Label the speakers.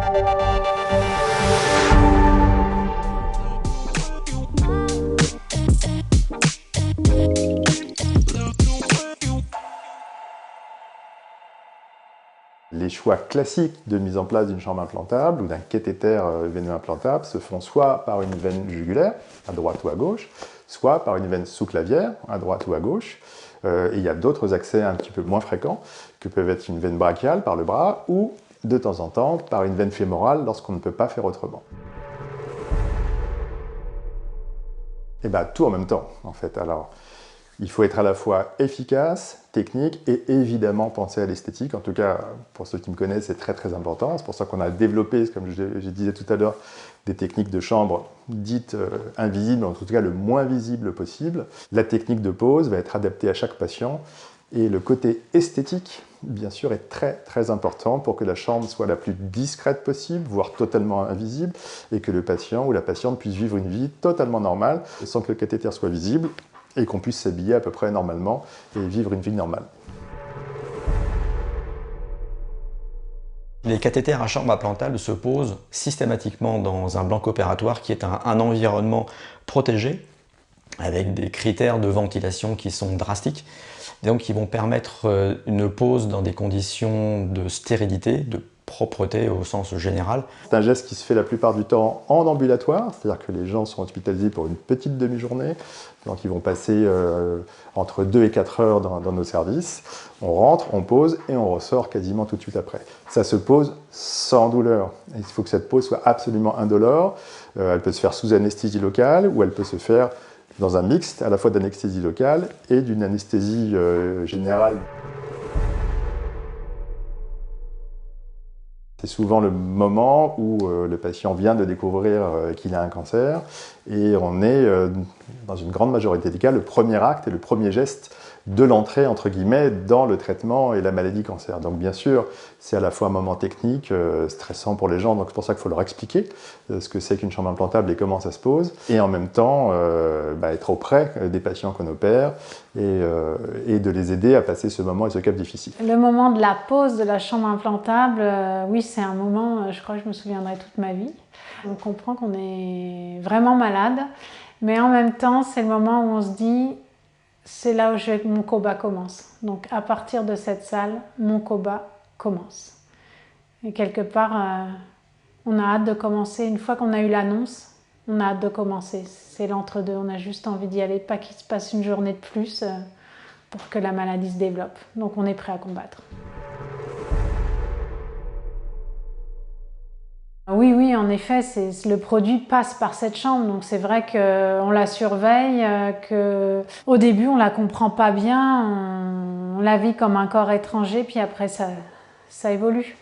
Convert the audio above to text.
Speaker 1: Les choix classiques de mise en place d'une chambre implantable ou d'un cathéter veineux implantable se font soit par une veine jugulaire, à droite ou à gauche, soit par une veine sous-clavière, à droite ou à gauche. Et il y a d'autres accès un petit peu moins fréquents, que peuvent être une veine brachiale par le bras, ou de temps en temps par une veine fémorale lorsqu'on ne peut pas faire autrement. Et bien tout en même temps, en fait. Alors, il faut être à la fois efficace, technique et évidemment penser à l'esthétique. En tout cas, pour ceux qui me connaissent, c'est très très important. C'est pour ça qu'on a développé, comme je disais tout à l'heure, des techniques de chambre dites invisibles, en tout cas le moins visible possible. La technique de pose va être adaptée à chaque patient et le côté esthétique, bien sûr, est très très important pour que la chambre soit la plus discrète possible, voire totalement invisible, et que le patient ou la patiente puisse vivre une vie totalement normale sans que le cathéter soit visible, et qu'on puisse s'habiller à peu près normalement et vivre une vie normale.
Speaker 2: Les cathéters à chambre implantable se posent systématiquement dans un bloc opératoire qui est un environnement protégé, avec des critères de ventilation qui sont drastiques, donc qui vont permettre une pose dans des conditions de stérilité, de propreté au sens général.
Speaker 1: C'est un geste qui se fait la plupart du temps en ambulatoire, c'est-à-dire que les gens sont hospitalisés pour une petite demi-journée, donc ils vont passer entre 2 et 4 heures dans nos services. On rentre, on pose et on ressort quasiment tout de suite après. Ça se pose sans douleur. Il faut que cette pose soit absolument indolore. Elle peut se faire sous anesthésie locale ou elle peut se faire dans un mixte à la fois d'anesthésie locale et d'une anesthésie générale. C'est souvent le moment où le patient vient de découvrir qu'il a un cancer et on est, dans une grande majorité des cas, le premier acte et le premier geste de l'entrée, entre guillemets, dans le traitement et la maladie cancer. Donc bien sûr, c'est à la fois un moment technique, stressant pour les gens, donc c'est pour ça qu'il faut leur expliquer ce que c'est qu'une chambre implantable et comment ça se pose, et en même temps être auprès des patients qu'on opère et de les aider à passer ce moment et ce cap difficile.
Speaker 3: Le moment de la pose de la chambre implantable, oui, c'est un moment, je crois que je me souviendrai toute ma vie. On comprend qu'on est vraiment malade, mais en même temps, c'est le moment où on se dit, c'est là où mon combat commence. Donc à partir de cette salle, mon combat commence. Et quelque part, on a hâte de commencer. Une fois qu'on a eu l'annonce, on a hâte de commencer. C'est l'entre-deux, on a juste envie d'y aller, pas qu'il se passe une journée de plus pour que la maladie se développe. Donc on est prêt à combattre. Oui, en effet, le produit passe par cette chambre, donc c'est vrai qu'on la surveille, qu'au début on la comprend pas bien, on la vit comme un corps étranger, puis après ça évolue.